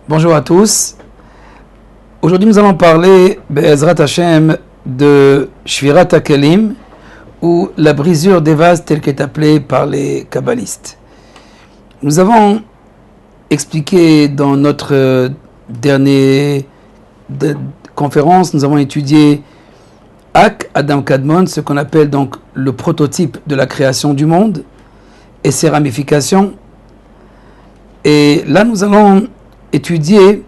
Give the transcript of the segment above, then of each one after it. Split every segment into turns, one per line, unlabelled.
Bonjour à tous. Aujourd'hui, nous allons parler, Be'ezrat Hashem, de Shvirat HaKelim, ou la brisure des vases telle qu'elle est appelée par les kabbalistes. Nous avons expliqué dans notre dernière conférence, nous avons étudié Ak Adam Kadmon, ce qu'on appelle donc le prototype de la création du monde et ses ramifications. Et là, nous allons étudier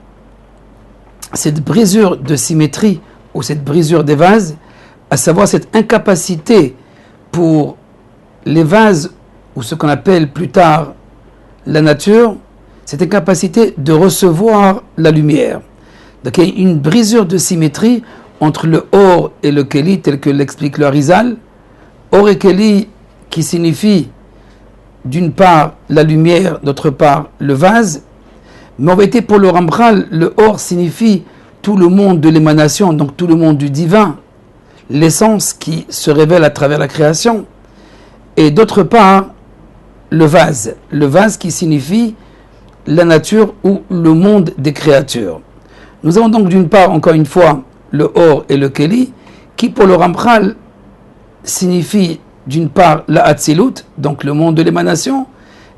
cette brisure de symétrie ou cette brisure des vases, à savoir cette incapacité pour les vases ou ce qu'on appelle plus tard la nature, cette incapacité de recevoir la lumière. Donc il y a une brisure de symétrie entre le Or et le Keli, tel que l'explique le Harizal. Or et Keli qui signifie d'une part la lumière, d'autre part le vase. Mais en vérité, pour le Ramchal, le Or signifie tout le monde de l'émanation, donc tout le monde du divin, l'essence qui se révèle à travers la création. Et d'autre part, le vase qui signifie la nature ou le monde des créatures. Nous avons donc d'une part, encore une fois, le Or et le Keli, qui pour le Ramchal signifie d'une part la Hatzilut, donc le monde de l'émanation,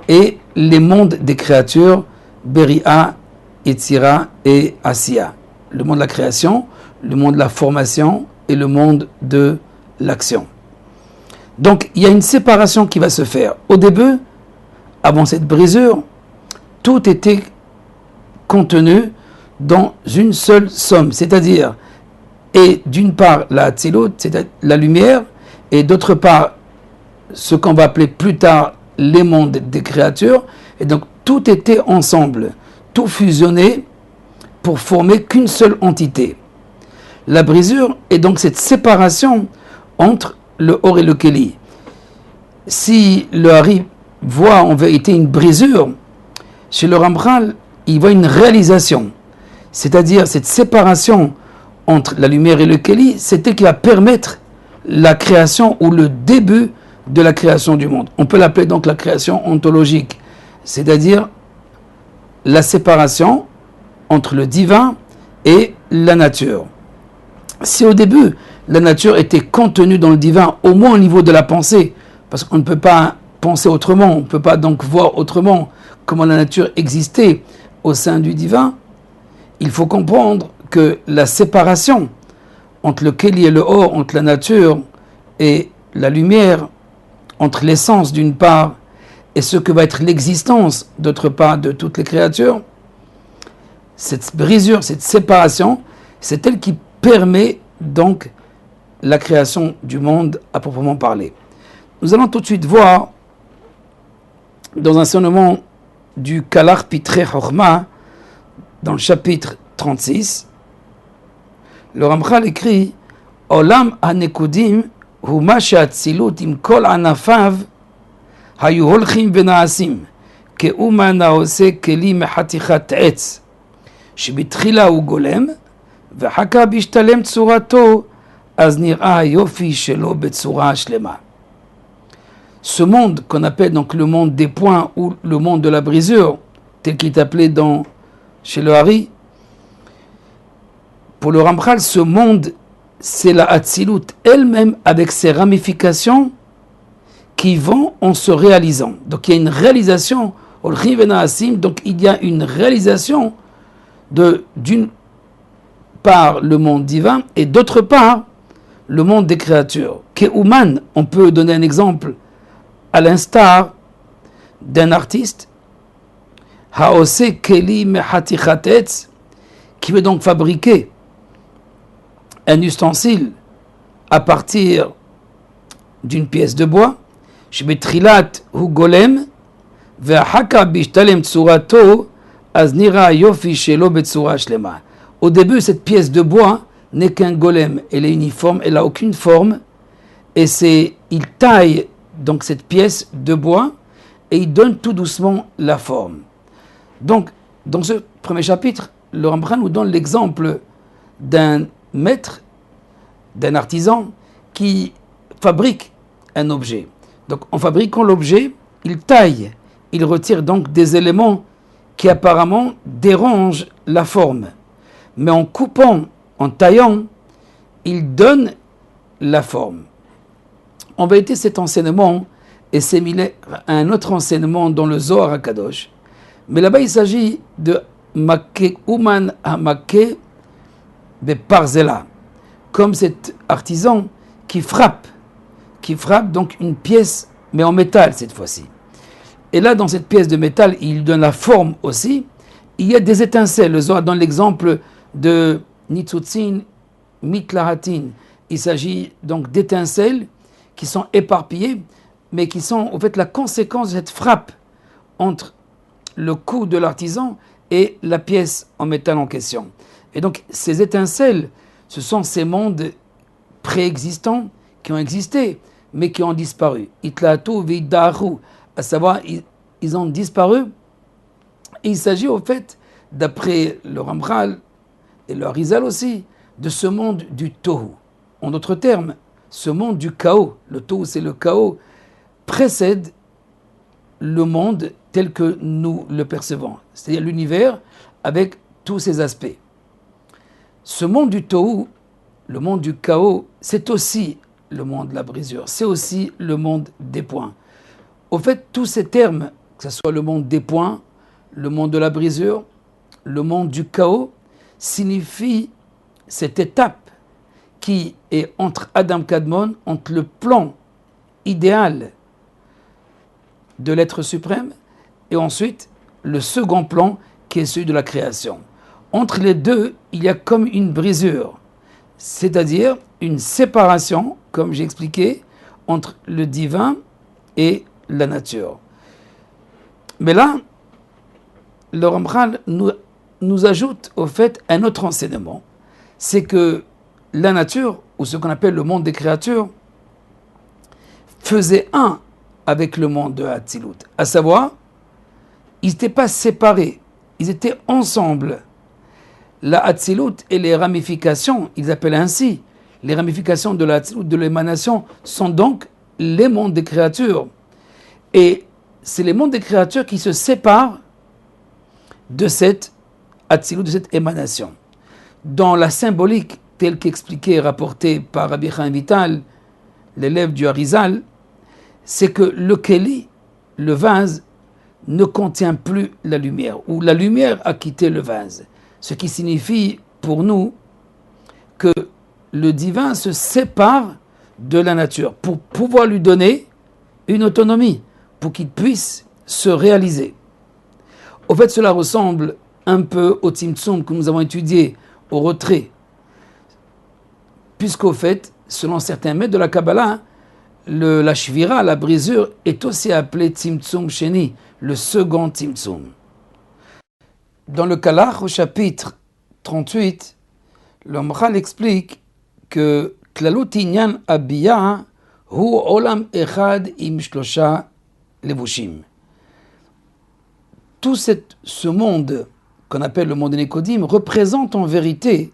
et les mondes des créatures, Beria, Yetzira et Asiya. Le monde de la création, le monde de la formation et le monde de l'action. Donc il y a une séparation qui va se faire. Au début, avant cette brisure, tout était contenu dans une seule somme, c'est-à-dire, et d'une part la Hatzilut, c'est-à-dire la lumière, et d'autre part ce qu'on va appeler plus tard les mondes des créatures, et donc tout était ensemble, tout fusionné pour former qu'une seule entité. La brisure est donc cette séparation entre le Or et le Keli. Si le Hari voit en vérité une brisure, chez le Ramchal, il voit une réalisation, c'est-à-dire cette séparation entre la lumière et le Keli, c'est elle qui va permettre la création ou le début de la création du monde. On peut l'appeler donc la création ontologique, c'est-à-dire la séparation entre le divin et la nature. Si au début, la nature était contenue dans le divin, au moins au niveau de la pensée, parce qu'on ne peut pas penser autrement, on ne peut pas donc voir autrement comment la nature existait au sein du divin, il faut comprendre que la séparation entre le Keli et le Or, entre la nature et la lumière, entre l'essence d'une part et ce que va être l'existence d'autre part de toutes les créatures, cette brisure, cette séparation, c'est elle qui permet donc la création du monde à proprement parler. Nous allons tout de suite voir dans un enseignement du Kalar Pitrei Chochma, dans le chapitre 36, le Ramchal écrit Olam HaNekudim hu ma she'atzilut im kol anafav hayu holchim v'na'asim ke'uman ha'oseh keli mechatichat etz שבתחילה הוא גולם, ואחר כך בהשתלם צורתו, אז נראה היופי שלו בצורה שלמה. Ce monde qu'on appelle donc le monde des points ou le monde de la brisure, tel qu'il est appelé chez le Hari, pour le Ramchal, ce monde, c'est la Hatzilut elle-même avec ses ramifications qui vont en se réalisant. Donc il y a une réalisation, donc il y a une réalisation d'une part le monde divin et d'autre part le monde des créatures. Keuman, on peut donner un exemple à l'instar d'un artiste, Haose Keli Mechatichat Etz, qui veut donc fabriquer un ustensile à partir d'une pièce de bois, Shebetrilat hu golem, ve'achaka bishtalem tsurato, aznira yofi shelo betsura shlema. Au début, cette pièce de bois n'est qu'un golem. Elle est uniforme, elle n'a aucune forme. Et il taille donc cette pièce de bois et il donne tout doucement la forme. Donc, dans ce premier chapitre, le Ramchal nous donne l'exemple d'un maître, d'un artisan qui fabrique un objet. Donc, en fabriquant l'objet, il taille, il retire donc des éléments qui apparemment dérange la forme. Mais en coupant, en taillant, il donne la forme. En vérité, cet enseignement est similaire à un autre enseignement dans le Zohar HaKadosh. Mais là-bas, il s'agit de Makke Uman HaMakke Beparzela, comme cet artisan qui frappe donc une pièce, mais en métal cette fois-ci. Et là, dans cette pièce de métal, il donne la forme aussi. Il y a des étincelles. Le Zohar donne l'exemple de Nitzutzin Mitlaratin. Il s'agit donc d'étincelles qui sont éparpillées, mais qui sont en fait la conséquence de cette frappe entre le coup de l'artisan et la pièce en métal en question. Et donc, ces étincelles, ce sont ces mondes préexistants qui ont existé, mais qui ont disparu. Itlatu vidaru, à savoir, ils ont disparu. Et il s'agit au fait, d'après le Ramchal et le Arizal aussi, de ce monde du tohu. En d'autres termes, ce monde du chaos, le tohu c'est le chaos, précède le monde tel que nous le percevons, c'est-à-dire l'univers avec tous ses aspects. Ce monde du tohu, le monde du chaos, c'est aussi le monde de la brisure, c'est aussi le monde des points. Au fait, tous ces termes, que ce soit le monde des points, le monde de la brisure, le monde du chaos, signifient cette étape qui est entre Adam Kadmon, entre le plan idéal de l'être suprême et ensuite le second plan qui est celui de la création. Entre les deux, il y a comme une brisure, c'est-à-dire une séparation, comme j'ai expliqué, entre le divin et la nature. Mais là, le Ramchal nous ajoute au fait un autre enseignement, c'est que la nature, ou ce qu'on appelle le monde des créatures, faisait un avec le monde de Hatzilut. À savoir, ils n'étaient pas séparés, ils étaient ensemble. La Hatzilut et les ramifications, ils appellent ainsi, les ramifications de la Hatzilut, de l'émanation, sont donc les mondes des créatures. Et c'est les mondes des créatures qui se séparent de cette Hatzilut, de cette émanation. Dans la symbolique telle qu'expliquée et rapportée par Rabbi Chaim Vital, l'élève du Harizal, c'est que le Keli, le vase, ne contient plus la lumière, ou la lumière a quitté le vase. Ce qui signifie pour nous que le divin se sépare de la nature pour pouvoir lui donner une autonomie, pour qu'il puisse se réaliser. Au fait, cela ressemble un peu au Tzimtzum que nous avons étudié, au retrait. Puisqu'au fait, selon certains maîtres de la Kabbalah, la shvira, la brisure, est aussi appelée Tzimtzum Sheni, le second Tzimtzum. Dans le Kalach, au chapitre 38, le Ramchal explique que Klalut Inyan Abiya hu olam echad im shlosha levushim. Tout ce monde qu'on appelle le monde des Nécodim représente en vérité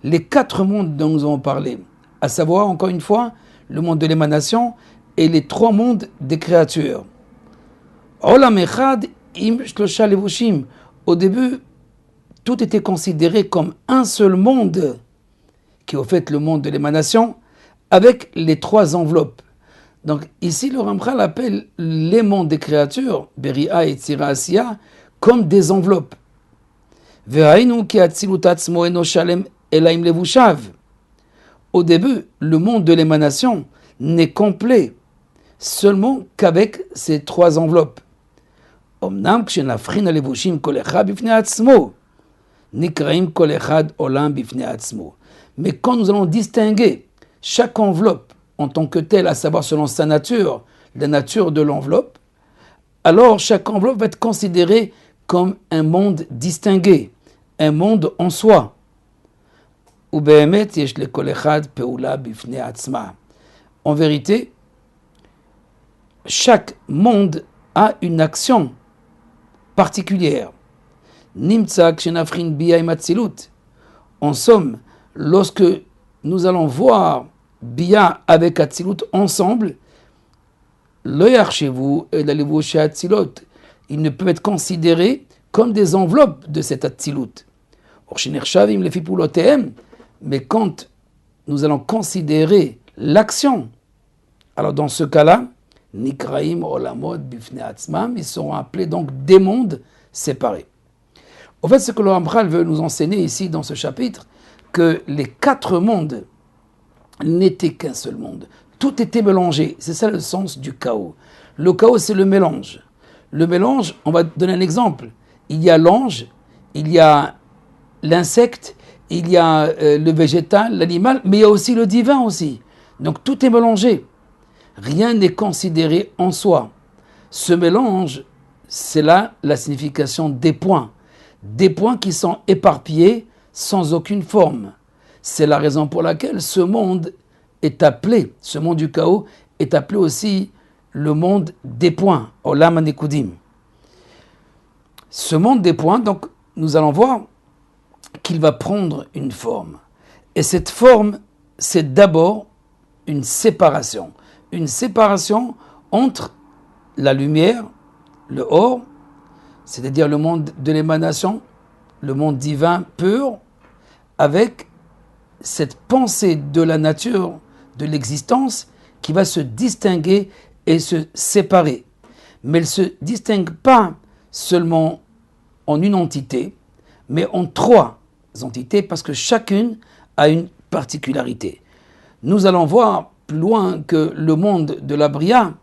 les 4 mondes dont nous avons parlé, à savoir, encore une fois, le monde de l'émanation et les 3 mondes des créatures. Olam echad im shlosha levushim. Au début, tout était considéré comme un seul monde, qui est au fait le monde de l'émanation, avec les 3 enveloppes. Donc ici, le Ramchal appelle les mondes des créatures, Beria et Tzira Asiya, comme des enveloppes. Au début, le monde de l'émanation n'est complet seulement qu'avec ces 3 enveloppes. Mais quand nous allons distinguer chaque enveloppe en tant que telle, à savoir selon sa nature, la nature de l'enveloppe, alors chaque enveloppe va être considérée comme un monde distingué, un monde en soi. En vérité, chaque monde a une action particulière. En somme, lorsque nous allons voir Bia avec Hatzilut ensemble, l'œil chez vous et la chez Hatzilut, ils ne peuvent être considérés comme des enveloppes de cet Atzilut. Mais quand nous allons considérer l'action, alors dans ce cas-là, Nikraim Olamot Bifnei Atzmam, ils seront appelés donc des mondes séparés. En fait, ce que le Rambral veut nous enseigner ici dans ce chapitre, que les 4 mondes n'étaient qu'un seul monde. Tout était mélangé. C'est ça le sens du chaos. Le chaos, c'est le mélange. Le mélange, on va donner un exemple. Il y a l'ange, il y a l'insecte, il y a le végétal, l'animal, mais il y a aussi le divin aussi. Donc tout est mélangé. Rien n'est considéré en soi. Ce mélange, c'est là la signification des points. Des points qui sont éparpillés sans aucune forme. C'est la raison pour laquelle ce monde est appelé, ce monde du chaos, est appelé aussi le monde des points, Olam HaNekudim. Ce monde des points, donc, nous allons voir qu'il va prendre une forme. Et cette forme, c'est d'abord une séparation. Une séparation entre la lumière, le Or, c'est-à-dire le monde de l'émanation, le monde divin pur, avec cette pensée de la nature, de l'existence, qui va se distinguer et se séparer. Mais elle ne se distingue pas seulement en une entité, mais en 3 entités, parce que chacune a une particularité. Nous allons voir plus loin que le monde de la Bria,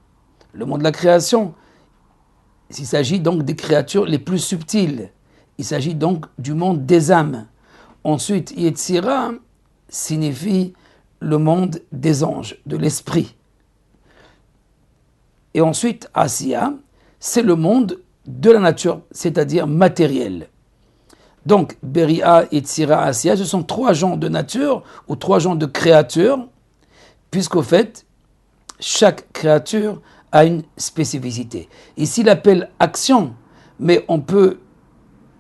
le monde de la création, il s'agit donc des créatures les plus subtiles. Il s'agit donc du monde des âmes. Ensuite, Yetzira signifie le monde des anges, de l'esprit. Et ensuite, Asiya, c'est le monde de la nature, c'est-à-dire matériel. Donc, Beria, Yetzira, Asiya, ce sont 3 genres de nature ou 3 genres de créatures, puisqu'au fait, chaque créature a une spécificité. Ici, il appelle action, mais on peut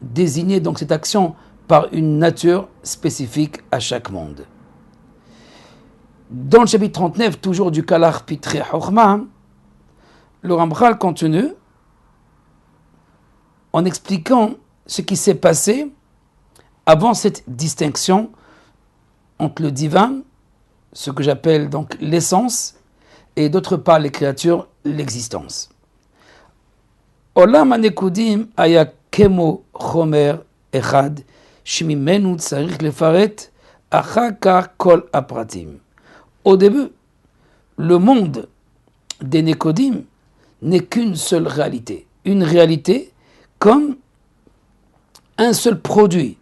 désigner donc cette action par une nature spécifique à chaque monde. Dans le chapitre 39, toujours du Kalach Pitrei Chochma, le Rambral continue en expliquant ce qui s'est passé avant cette distinction entre le divin, ce que j'appelle donc l'essence, et d'autre part les créatures, l'existence. Olam HaNekudim aya kemo chomer echad shemimenu tzarich lefaret achar kach kol hapratim. Au début, le monde des Nekodim n'est qu'une seule réalité. Une réalité comme un seul produit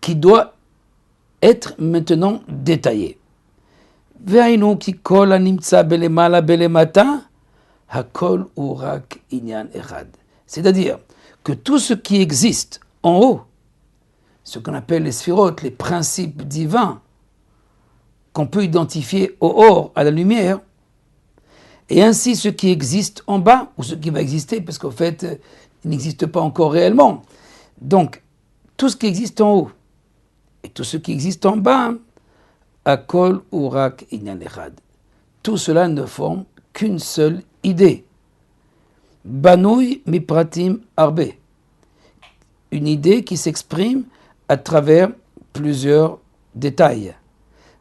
qui doit être maintenant détaillé. Ve'ainu ki kol hanimtza belemala belemata hakol hu rak inyan echad. C'est-à-dire que tout ce qui existe en haut, ce qu'on appelle les sphirotes, les principes divins, qu'on peut identifier au Or, à la lumière, et ainsi ce qui existe en bas, ou ce qui va exister, parce qu'en fait, il n'existe pas encore réellement. Donc, tout ce qui existe en haut, et tout ce qui existe en bas, Akol Urak Inyan Echad. Tout cela ne forme qu'une seule idée. Banouy Mipratim Arbe. Une idée qui s'exprime à travers plusieurs détails.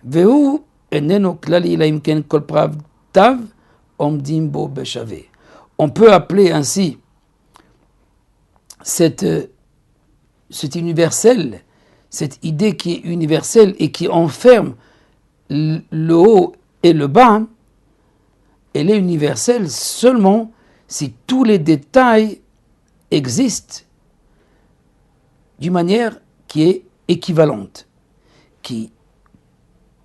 Vehu eneno klali laimken kol pravtav omdim bo beshave. On peut appeler ainsi cet universel, cette idée qui est universelle et qui enferme le haut et le bas, elle est universelle seulement si tous les détails existent d'une manière qui est équivalente.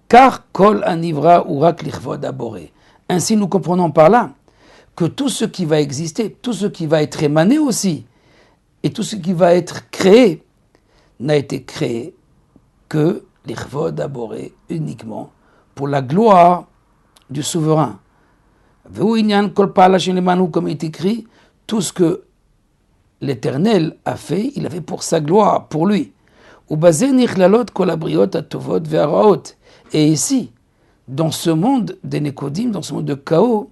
Car kol anivra urak lichvod aboré. Ainsi nous comprenons par là que tout ce qui va exister, tout ce qui va être émané aussi, et tout ce qui va être créé, n'a été créé que lichvod aboré, uniquement pour la gloire du souverain. Veu inyan kol pa'ala shelemanu, comme il est écrit, tout ce que l'Éternel a fait, il a fait pour sa gloire, pour lui. Ubazeh nichlalot kol habriot hatovot ve'haraot. Et ici, dans ce monde des Nekodim, dans ce monde de chaos,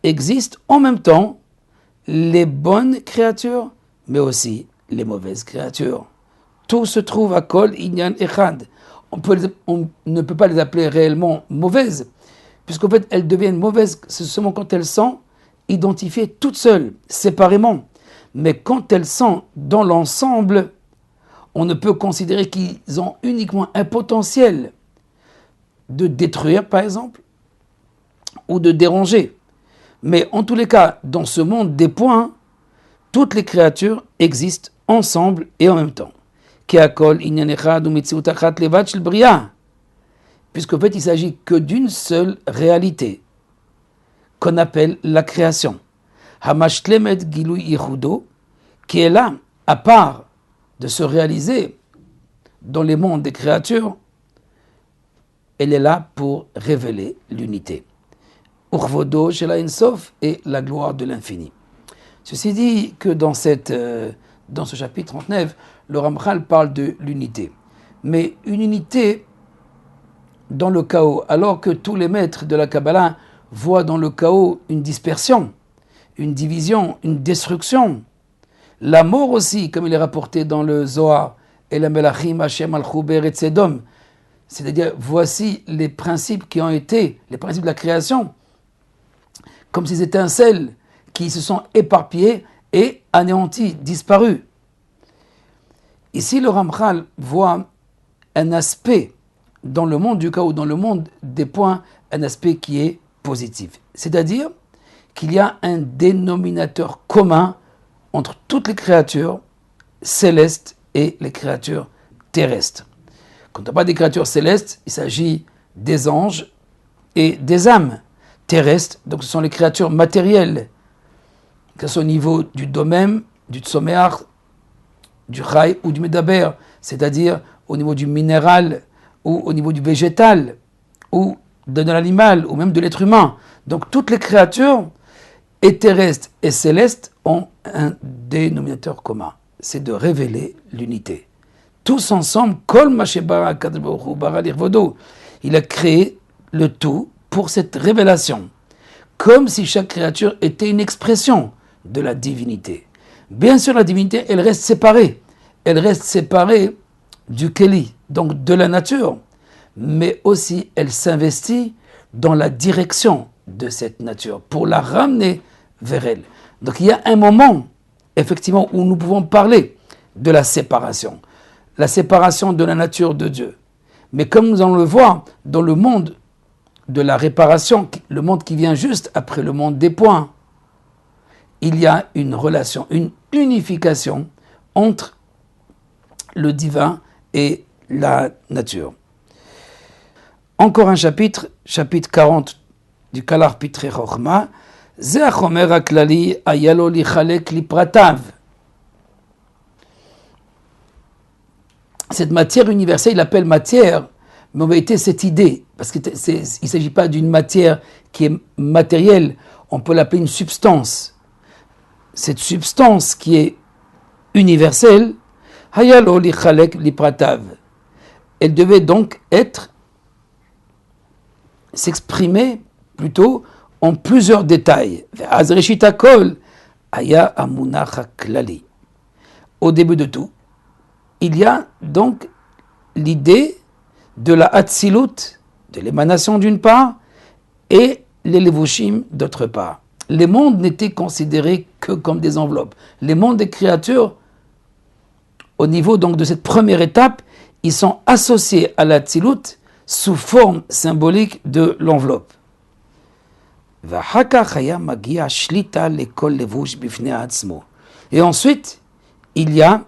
existent en même temps les bonnes créatures, mais aussi les mauvaises créatures. Tout se trouve à Kol Inyan Echad. On ne peut pas les appeler réellement mauvaises, puisqu'en fait elles deviennent mauvaises seulement quand elles sont identifiées toutes seules, séparément. Mais quand elles sont dans l'ensemble, on ne peut considérer qu'ils ont uniquement un potentiel de détruire, par exemple, ou de déranger. Mais en tous les cas, dans ce monde des points, toutes les créatures existent ensemble et en même temps. Puisqu'en fait, il ne s'agit que d'une seule réalité, qu'on appelle la création. Hamashlemet Gilui Yehudo, qui est là, à part de se réaliser dans les mondes des créatures, elle est là pour révéler l'unité. Urvodo Shela Ensof et la gloire de l'infini. Ceci dit que dans ce chapitre 39, le Ramchal parle de l'unité. Mais une unité dans le chaos, alors que tous les maîtres de la Kabbalah voient dans le chaos une dispersion, une division, une destruction. La mort aussi, comme il est rapporté dans le Zohar, et la Melachim Hashem al-Chuber et Tzedom. C'est-à-dire, voici les principes qui ont été, les principes de la création, comme ces étincelles qui se sont éparpillées et anéanties, disparues. Ici, le Ramchal voit un aspect dans le monde du chaos, dans le monde des points, un aspect qui est positif. C'est-à-dire qu'il y a un dénominateur commun entre toutes les créatures célestes et les créatures terrestres. Quand on parle des créatures célestes, il s'agit des anges et des âmes terrestres, donc ce sont les créatures matérielles, que ce soit au niveau du domem, du tsoméar, du chai ou du medaber, c'est-à-dire au niveau du minéral ou au niveau du végétal ou de l'animal ou même de l'être humain. Donc toutes les créatures et terrestres et célestes ont un dénominateur commun, c'est de révéler l'unité. Tous ensemble, Kol Masheba Kadosh Baruch Hu bara lirvodo, il a créé le tout pour cette révélation, comme si chaque créature était une expression de la divinité. Bien sûr, la divinité, elle reste séparée du Keli, donc de la nature, mais aussi elle s'investit dans la direction de cette nature pour la ramener vers elle. Donc il y a un moment, effectivement, où nous pouvons parler de la séparation de la nature de Dieu. Mais comme nous allons le voir dans le monde de la réparation, le monde qui vient juste après le monde des points, il y a une relation, une unification entre le divin et la nature. Encore un chapitre 40 du Kalar Pitre Chochma, Ze Achomer HaKlali Ayalo Lichalek Lipratav. Cette matière universelle, il l'appelle matière, mais en vérité cette idée, parce qu'il ne s'agit pas d'une matière qui est matérielle, on peut l'appeler une substance. Cette substance qui est universelle, Hayalo Lichalek Lipratav. Elle devait donc s'exprimer plutôt en plusieurs détails. Azreshita Kol Aya Amunach HaKlali. Au début de tout, il y a donc l'idée de la Hatzilut, de l'émanation d'une part, et les Levushim d'autre part. Les mondes n'étaient considérés que comme des enveloppes. Les mondes des créatures, au niveau donc de cette première étape, ils sont associés à la Hatzilut sous forme symbolique de l'enveloppe. Et ensuite, il y a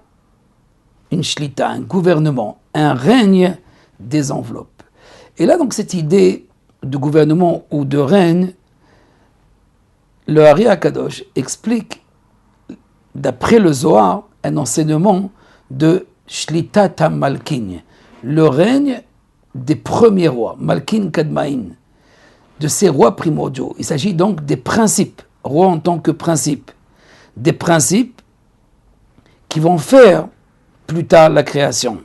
une shlita, un gouvernement, un règne des enveloppes. Et là, donc, cette idée de gouvernement ou de règne, le Ari HaKadosh explique, d'après le Zohar, un enseignement de Shlita Malkin, le règne des premiers rois, Malkin Kadmaïn, de ces rois primordiaux. Il s'agit donc des principes, rois en tant que principes, des principes qui vont faire plus tard la création.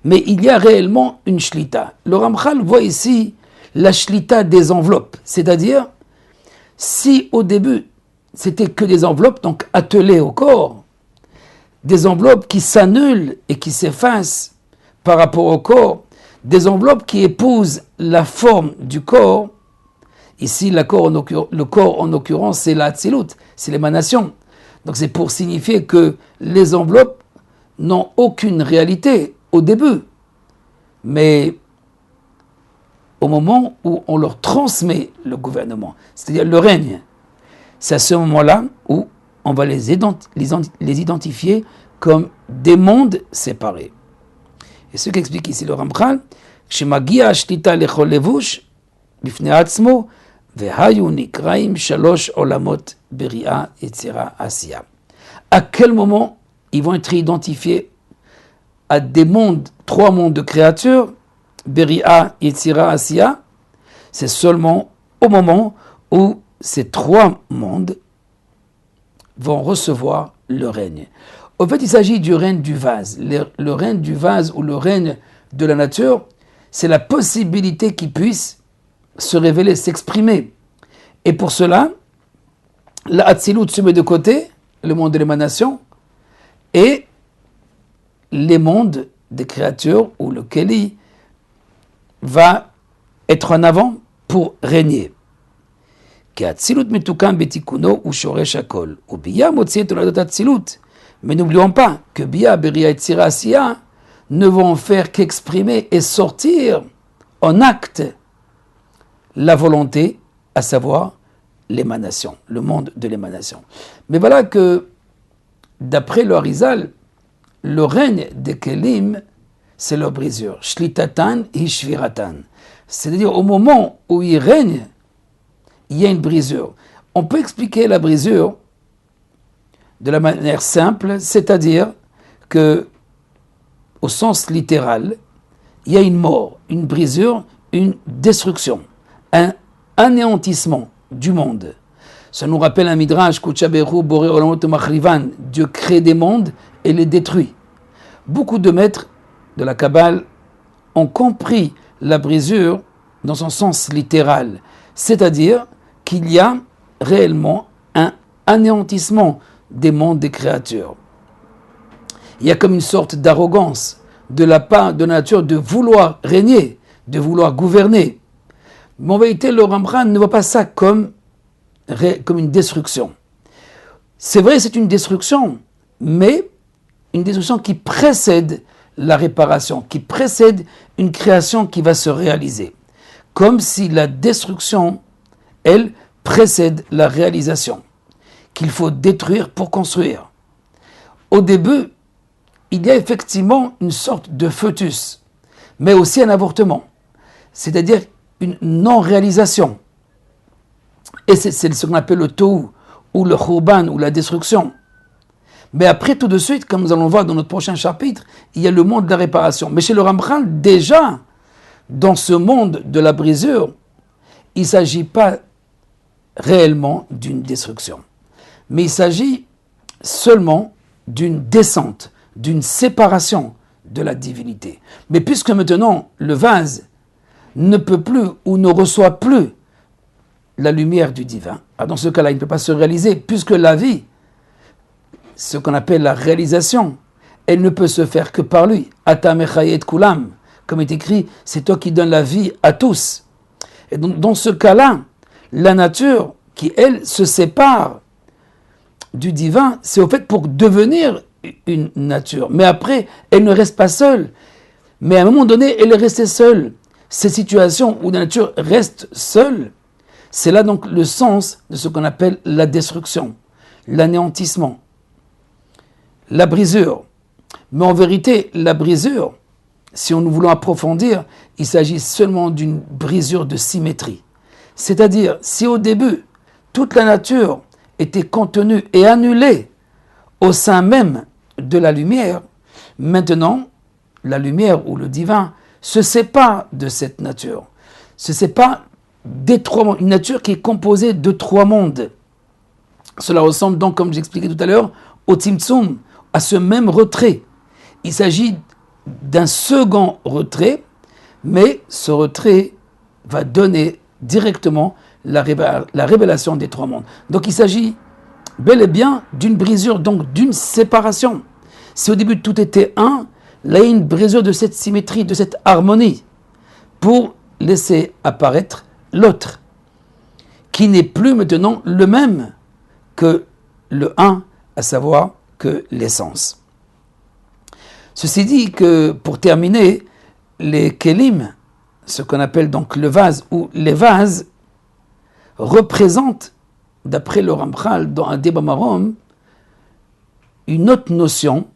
Mais il y a réellement une shlita. Le Ramchal voit ici la shlita des enveloppes, c'est-à-dire si au début c'était que des enveloppes donc attelées au corps, des enveloppes qui s'annulent et qui s'effacent par rapport au corps, des enveloppes qui épousent la forme du corps. Ici, le corps en l'occurrence, c'est la Hatzilut, c'est l'émanation. Donc c'est pour signifier que les enveloppes n'ont aucune réalité au début. Mais au moment où on leur transmet le gouvernement, c'est-à-dire le règne, c'est à ce moment-là où on va les identifier comme des mondes séparés. Et ce qu'explique ici le Ramchal, Shemagia Shlita lechol levush bifnei atzmo vehayu nikraim shalosh olamot beria yetzira asiya. À quel moment ils vont être identifiés à des mondes, 3 mondes de créatures, beria, yetzira, asiya? C'est seulement au moment où ces 3 mondes vont recevoir le règne. En fait, il s'agit du règne du vase. Le règne du vase ou le règne de la nature, c'est la possibilité qu'il puisse se révéler, s'exprimer. Et pour cela, la Hatzilut se met de côté, le monde de l'émanation, et les mondes des créatures, ou le Keli, va être en avant pour régner. Mais n'oublions pas que Bia, Beria et Tzira Asiya ne vont faire qu'exprimer et sortir en acte la volonté, à savoir l'émanation, le monde de l'émanation. Mais voilà que, d'après le Harizal, le règne des Kelim, c'est leur brisure. Shlitatan hi shviratan. C'est-à-dire, au moment où ils règnent, il y a une brisure. On peut expliquer la brisure de la manière simple, c'est-à-dire que, au sens littéral, il y a une mort, une brisure, une destruction, un anéantissement du monde. Ça nous rappelle un midrash, Kuchaberu Boré Olamot Machrivan, Dieu crée des mondes et les détruit. Beaucoup de maîtres de la Kabbale ont compris la brisure dans son sens littéral, c'est-à-dire qu'il y a réellement un anéantissement des mondes des créatures. Il y a comme une sorte d'arrogance de la part de la nature de vouloir régner, de vouloir gouverner. Mais en vérité, le Ramchal ne voit pas ça comme une destruction. C'est vrai, c'est une destruction, mais une destruction qui précède la réparation, qui précède une création qui va se réaliser. Comme si la destruction, elle, précède la réalisation, qu'il faut détruire pour construire. Au début, il y a effectivement une sorte de foetus, mais aussi un avortement, c'est-à-dire une non-réalisation. Et c'est ce qu'on appelle le tohu, ou le khurban, ou la destruction. Mais après, tout de suite, comme nous allons voir dans notre prochain chapitre, il y a le monde de la réparation. Mais chez le Ramchal, déjà, dans ce monde de la brisure, il ne s'agit pas réellement d'une destruction, mais il s'agit seulement d'une descente, d'une séparation de la divinité. Mais puisque maintenant le vase ne peut plus ou ne reçoit plus la lumière du divin, dans ce cas-là, il ne peut pas se réaliser, puisque la vie, ce qu'on appelle la réalisation, elle ne peut se faire que par lui. Ata mechayet kulam, comme est écrit, c'est toi qui donnes la vie à tous. Et donc, dans ce cas-là, la nature qui, elle, se sépare du divin, c'est au fait pour devenir une nature. Mais après, elle ne reste pas seule. Mais à un moment donné, elle est restée seule. Ces situations où la nature reste seule, c'est là donc le sens de ce qu'on appelle la destruction, l'anéantissement, la brisure. Mais en vérité, la brisure, si nous voulons approfondir, il s'agit seulement d'une brisure de symétrie. C'est-à-dire, si au début, toute la nature était contenue et annulée au sein même de la lumière, maintenant, la lumière ou le divin se sépare de cette nature, se sépare des 3 mondes, une nature qui est composée de 3 mondes. Cela ressemble donc, comme j'expliquais tout à l'heure, au Tzimtzum, à ce même retrait. Il s'agit d'un second retrait, mais ce retrait va donner directement la révélation des 3 mondes. Donc il s'agit bel et bien d'une brisure, donc d'une séparation. Si au début tout était un, là il y a une brisure de cette symétrie, de cette harmonie, pour laisser apparaître l'autre, qui n'est plus maintenant le même que le un, à savoir que l'essence. Ceci dit que, pour terminer, les kelim, ce qu'on appelle donc le vase ou les vases, représentent, d'après le Ramchal dans un débat marom, une autre notion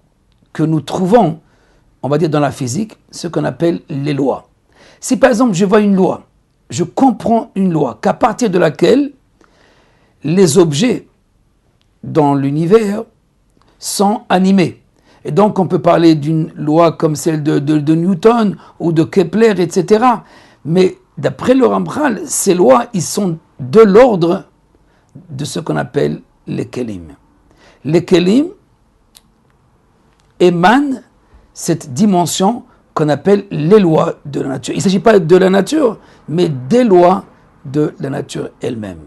que nous trouvons, on va dire dans la physique, ce qu'on appelle les lois. Si par exemple je vois une loi, je comprends une loi qu'à partir de laquelle les objets dans l'univers sont animés. Et donc on peut parler d'une loi comme celle de Newton ou de Kepler, etc. Mais d'après le Ramchal, ces lois, ils sont de l'ordre de ce qu'on appelle les kelim. Les kelim émanent cette dimension qu'on appelle les lois de la nature. Il ne s'agit pas de la nature, mais des lois de la nature elle-même.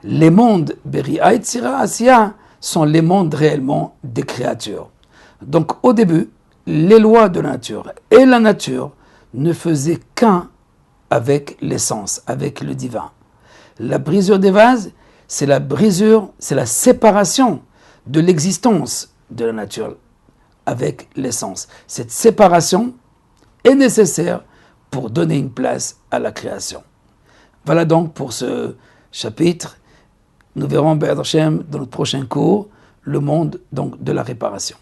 Les mondes Beri'a et Tzira Asiya sont les mondes réellement des créatures. Donc au début, les lois de la nature et la nature ne faisaient qu'un avec l'essence, avec le divin. La brisure des vases, c'est la brisure, c'est la séparation de l'existence de la nature avec l'essence. Cette séparation est nécessaire pour donner une place à la création. Voilà donc pour ce chapitre. Nous verrons Be'ez Hashem dans notre prochain cours, le monde donc de la réparation.